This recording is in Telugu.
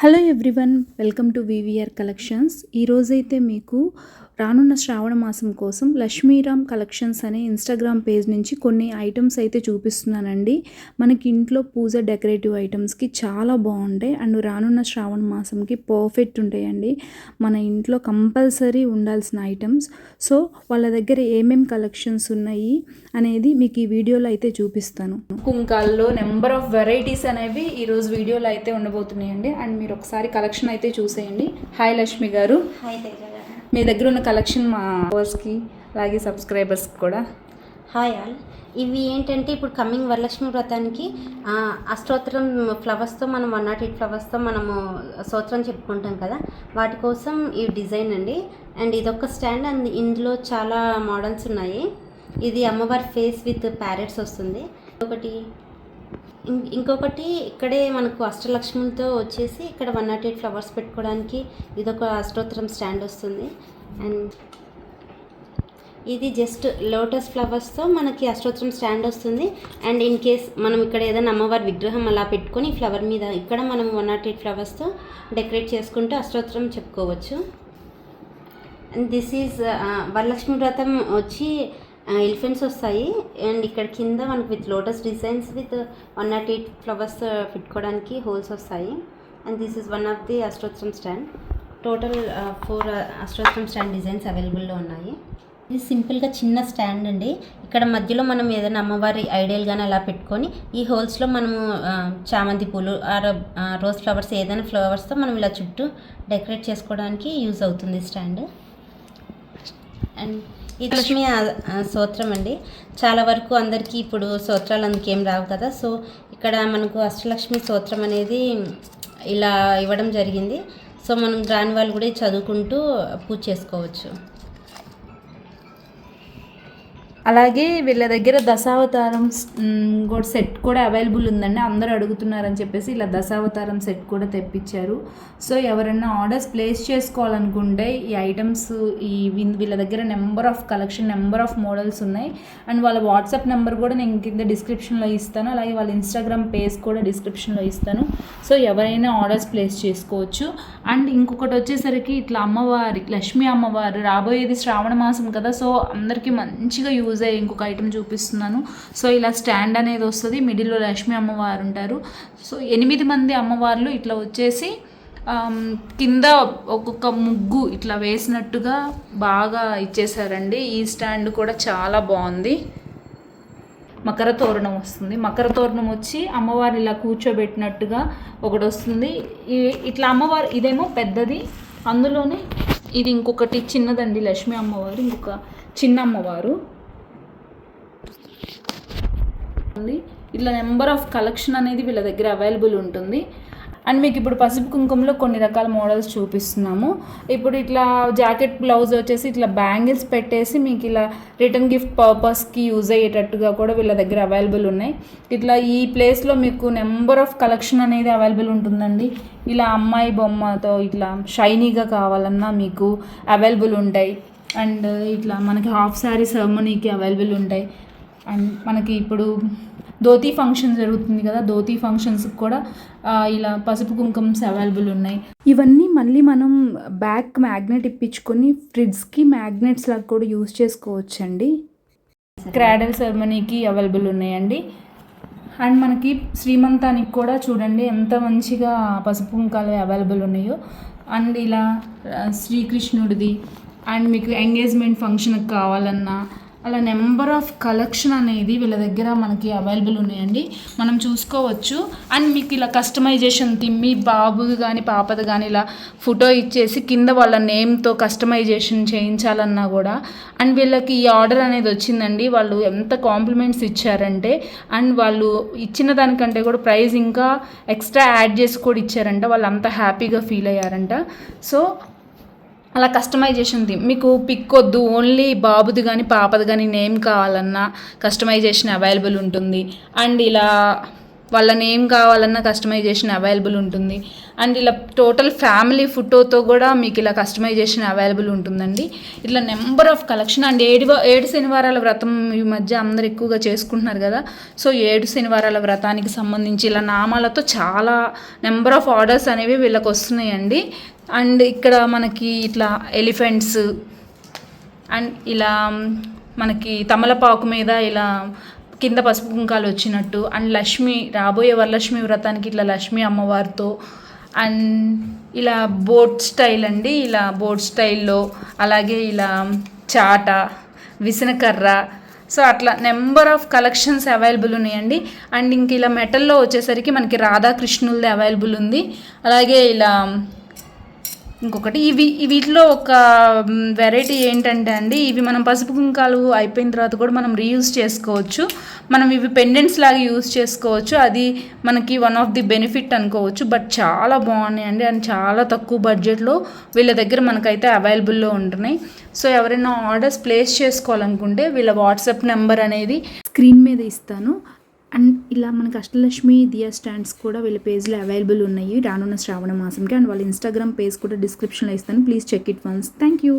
Hello everyone, welcome to VVR collections. ఈరోజైతే మీకు రానున్న శ్రావణ మాసం కోసం లక్ష్మీరామ్ కలెక్షన్స్ అనే ఇన్స్టాగ్రామ్ పేజ్ నుంచి కొన్ని ఐటమ్స్ అయితే చూపిస్తున్నానండి. మనకి ఇంట్లో పూజ డెకరేటివ్ ఐటమ్స్కి చాలా బాగుంటాయి అండ్ రానున్న శ్రావణ మాసంకి పర్ఫెక్ట్ ఉంటాయండి. మన ఇంట్లో కంపల్సరీ ఉండాల్సిన ఐటమ్స్. సో వాళ్ళ దగ్గర ఏమేమి కలెక్షన్స్ ఉన్నాయి అనేది మీకు ఈ వీడియోలో అయితే చూపిస్తాను. కుంకాల్లో నెంబర్ ఆఫ్ వెరైటీస్ అనేవి ఈరోజు వీడియోలో అయితే ఉండబోతున్నాయండి. అండ్ మీరు ఒకసారి కలెక్షన్ అయితే చూసేయండి. హాయ్ లక్ష్మి గారు. హాయ్ తేజ గారు. మీ దగ్గర ఉన్న కలెక్షన్ మా వ్యూవర్స్కి అలాగే సబ్స్క్రైబర్స్కి కూడా. Hi all. ఇవి ఏంటంటే ఇప్పుడు కమింగ్ వరలక్ష్మి వ్రతానికి అష్టోత్తరం ఫ్లవర్స్తో మనం 108 ఫ్లవర్స్తో మనము స్తోత్రం చెప్పుకుంటాం కదా, వాటి కోసం ఈ డిజైన్ అండి. అండ్ ఇదొక స్టాండ్ అండ్ ఇందులో చాలా మోడల్స్ ఉన్నాయి. ఇది అమ్మవారి ఫేస్ విత్ ప్యారెట్స్ వస్తుంది. ఇంకొకటి ఇక్కడే మనకు అష్టలక్ష్ములతో వచ్చేసి ఇక్కడ 108 ఫ్లవర్స్ పెట్టుకోవడానికి ఇదొక అష్టోత్తరం స్టాండ్ వస్తుంది. అండ్ ఇది జస్ట్ లోటస్ ఫ్లవర్స్తో మనకి అష్టోత్తరం స్టాండ్ వస్తుంది. అండ్ ఇన్ కేస్ మనం ఇక్కడ ఏదైనా అమ్మవారి విగ్రహం అలా పెట్టుకొని ఫ్లవర్ మీద ఇక్కడ మనం 108 ఫ్లవర్స్తో డెకరేట్ చేసుకుంటూ అష్టోత్తరం చెప్పుకోవచ్చు. అండ్ దిస్ ఈజ్ వరలక్ష్మి వ్రతం వచ్చి ఎలిఫెంట్స్ వస్తాయి. అండ్ ఇక్కడ కింద మనకు with lotus designs with 108 flowers పెట్టుకోవడానికి హోల్స్ వస్తాయి. And this is one of the Ashtottaram stand. Total 4 Ashtottaram stand designs అవైలబుల్లో ఉన్నాయి. ఇది సింపుల్గా చిన్న స్టాండ్ అండి. ఇక్కడ మధ్యలో మనం ఏదైనా అమ్మవారి ఐడియల్ కానీ అలా పెట్టుకొని ఈ హోల్స్లో మనము చామంతి పూలు రోజ్ ఫ్లవర్స్ ఏదైనా ఫ్లవర్స్తో మనం ఇలా చుట్టూ డెకరేట్ చేసుకోవడానికి యూజ్ అవుతుంది స్టాండ్. అండ్ ఇది లక్ష్మి స్తోత్రం అండి. చాలా వరకు అందరికీ ఇప్పుడు స్తోత్రాలు అందుకేం రావు కదా, సో ఇక్కడ మనకు అష్టలక్ష్మి స్తోత్రం అనేది ఇలా ఇవ్వడం జరిగింది. సో మనం రాని వాళ్ళు కూడా చదువుకుంటూ పూజ చేసుకోవచ్చు. అలాగే వీళ్ళ దగ్గర దశావతారం కూడా సెట్ కూడా అవైలబుల్ ఉందండి. అందరూ అడుగుతున్నారని చెప్పేసి ఇలా దశావతారం సెట్ కూడా తెప్పించారు. సో ఎవరైనా ఆర్డర్స్ ప్లేస్ చేసుకోవాలనుకుంటే ఈ ఐటమ్స్ వీళ్ళ దగ్గర number of collection, number of models ఉన్నాయి. అండ్ వాళ్ళ వాట్సాప్ నెంబర్ కూడా నేను కింద డిస్క్రిప్షన్లో ఇస్తాను. అలాగే వాళ్ళ ఇన్స్టాగ్రామ్ పేజ్ కూడా డిస్క్రిప్షన్లో ఇస్తాను. సో ఎవరైనా ఆర్డర్స్ ప్లేస్ చేసుకోవచ్చు. అండ్ ఇంకొకటి వచ్చేసరికి ఇట్లా అమ్మవారి లక్ష్మీ అమ్మవారు రాబోయేది శ్రావణ మాసం కదా, సో అందరికీ మంచిగా యూజ్ అయ్యే ఇంకొక ఐటమ్ చూపిస్తున్నాను. సో ఇలా స్టాండ్ అనేది వస్తుంది, మిడిల్లో లక్ష్మీ అమ్మవారు ఉంటారు. సో 8 మంది అమ్మవార్లు ఇట్లా వచ్చేసి కింద ఒక్కొక్క ముగ్గు ఇట్లా వేసినట్టుగా బాగా ఇచ్చేసారండి. ఈ స్టాండ్ కూడా చాలా బాగుంది. మకర తోరణం వస్తుంది. మకర తోరణం వచ్చి అమ్మవారు ఇలా కూర్చోబెట్టినట్టుగా ఒకటి వస్తుంది. ఇట్లా అమ్మవారు ఇదేమో పెద్దది, అందులోనే ఇది ఇంకొకటి చిన్నదండి లక్ష్మీ అమ్మవారు, ఇంకొక చిన్న అమ్మవారు. ఇట్లా నెంబర్ ఆఫ్ కలెక్షన్ అనేది వీళ్ళ దగ్గర అవైలబుల్ ఉంటుంది. అండ్ మీకు ఇప్పుడు పసుపు కుంకుమలో కొన్ని రకాల మోడల్స్ చూపిస్తున్నాము. ఇప్పుడు ఇట్లా జాకెట్ బ్లౌజ్ వచ్చేసి ఇట్లా బ్యాంగిల్స్ పెట్టేసి మీకు ఇలా రిటర్న్ గిఫ్ట్ పర్పస్కి యూజ్ అయ్యేటట్టుగా కూడా వీళ్ళ దగ్గర అవైలబుల్ ఉన్నాయి. ఇట్లా ఈ ప్లేస్లో మీకు నెంబర్ ఆఫ్ కలెక్షన్ అనేది అవైలబుల్ ఉంటుందండి. ఇలా అమ్మాయి బొమ్మతో ఇట్లా షైనీగా కావాలన్నా మీకు అవైలబుల్ ఉంటాయి. అండ్ ఇట్లా మనకి హాఫ్ శారీ సెరమనీకి అవైలబుల్ ఉంటాయి. అండ్ మనకి ఇప్పుడు ధోతీ ఫంక్షన్ జరుగుతుంది కదా, ధోతీ ఫంక్షన్స్కి కూడా ఇలా పసుపు కుంకుమ్స్ అవైలబుల్ ఉన్నాయి. ఇవన్నీ మళ్ళీ మనం బ్యాక్ మ్యాగ్నెట్ ఇప్పించుకొని ఫ్రిడ్జ్కి మ్యాగ్నెట్స్ లాగా కూడా యూజ్ చేసుకోవచ్చండి. క్రాడల్ సెరమనీకి అవైలబుల్ ఉన్నాయండి. అండ్ మనకి శ్రీమంతానికి కూడా చూడండి ఎంత మంచిగా పసుపు కుంకాలు అవైలబుల్ ఉన్నాయో. అండ్ ఇలా శ్రీకృష్ణుడిది అండ్ మీకు ఎంగేజ్మెంట్ ఫంక్షన్కి కావాలన్నా అలా నెంబర్ ఆఫ్ కలెక్షన్ అనేది వీళ్ళ దగ్గర మనకి అవైలబుల్ ఉన్నాయండి, మనం చూసుకోవచ్చు. అండ్ మీకు ఇలా కస్టమైజేషన్ మీ బాబుది కానీ పాపది కానీ ఇలా ఫోటో ఇచ్చేసి కింద వాళ్ళ నేమ్తో కస్టమైజేషన్ చేయించాలన్నా కూడా. అండ్ వీళ్ళకి ఈ ఆర్డర్ అనేది వచ్చిందండి. వాళ్ళు ఎంత కాంప్లిమెంట్స్ ఇచ్చారంటే, అండ్ వాళ్ళు ఇచ్చిన దానికంటే కూడా ప్రైస్ ఇంకా ఎక్స్ట్రా యాడ్ చేసి కూడా ఇచ్చారంట. వాళ్ళు అంత హ్యాపీగా ఫీల్ అయ్యారంట. సో అలా కస్టమైజేషన్ మీకు పిక్ వద్దు, ఓన్లీ బాబుది కానీ పాపది కానీ నేమ్ కావాలన్నా కస్టమైజేషన్ అవైలబుల్ ఉంటుంది. అండ్ ఇలా వాళ్ళ నేమ్ కావాలన్నా కస్టమైజేషన్ అవైలబుల్ ఉంటుంది. అండ్ ఇలా టోటల్ ఫ్యామిలీ ఫోటోతో కూడా మీకు ఇలా కస్టమైజేషన్ అవైలబుల్ ఉంటుందండి. ఇట్లా నెంబర్ ఆఫ్ కలెక్షన్ అండ్ 7 శనివారాల వ్రతం ఈ మధ్య అందరు ఎక్కువగా చేసుకుంటున్నారు కదా. సో 7 శనివారాల వ్రతానికి సంబంధించి ఇలా నామాలతో చాలా నెంబర్ ఆఫ్ ఆర్డర్స్ అనేవి వీళ్ళకి వస్తున్నాయండి. అండ్ ఇక్కడ మనకి ఇట్లా ఎలిఫెంట్స్ అండ్ ఇలా మనకి తమలపాకు మీద ఇలా కింద పసుపు కుంకాలు వచ్చినట్టు అండ్ లక్ష్మి రాబోయే వరలక్ష్మి వ్రతానికి ఇట్లా లక్ష్మి అమ్మవారితో అండ్ ఇలా బోట్ స్టైల్ అండి, ఇలా బోట్ స్టైల్లో అలాగే ఇలా చాట విసనకర్ర. సో అట్లా నెంబర్ ఆఫ్ కలెక్షన్స్ అవైలబుల్ ఉన్నాయండి. అండ్ ఇంక ఇలా మెటల్లో వచ్చేసరికి మనకి రాధాకృష్ణులది అవైలబుల్ ఉంది. అలాగే ఇలా ఇంకొకటి వీటిలో ఒక వెరైటీ ఏంటంటే అండి, ఇవి మనం పసుపు కుంకాలు అయిపోయిన తర్వాత కూడా మనం రీయూజ్ చేసుకోవచ్చు. మనం ఇవి పెండెంట్స్ లాగా యూజ్ చేసుకోవచ్చు. అది మనకి వన్ ఆఫ్ ది బెనిఫిట్ అనుకోవచ్చు. బట్ చాలా బాగున్నాయండి అండ్ చాలా తక్కువ బడ్జెట్లో వీళ్ళ దగ్గర మనకైతే అవైలబుల్లో ఉంటున్నాయి. సో ఎవరైనా ఆర్డర్స్ ప్లేస్ చేసుకోవాలనుకుంటే వీళ్ళ వాట్సాప్ నెంబర్ అనేది స్క్రీన్ మీద ఇస్తాను. అండ్ ఇలా మనకి అష్టలక్ష్మి దియా స్టాండ్స్ కూడా వీళ్ళ పేజ్లో అవైలబుల్ ఉన్నాయి రానున్న శ్రావణ మాసంకి. అండ్ వాళ్ళ ఇన్స్టాగ్రామ్ పేజ్ కూడా డిస్క్రిప్షన్లో ఇస్తాను. Please check it once. Thank you.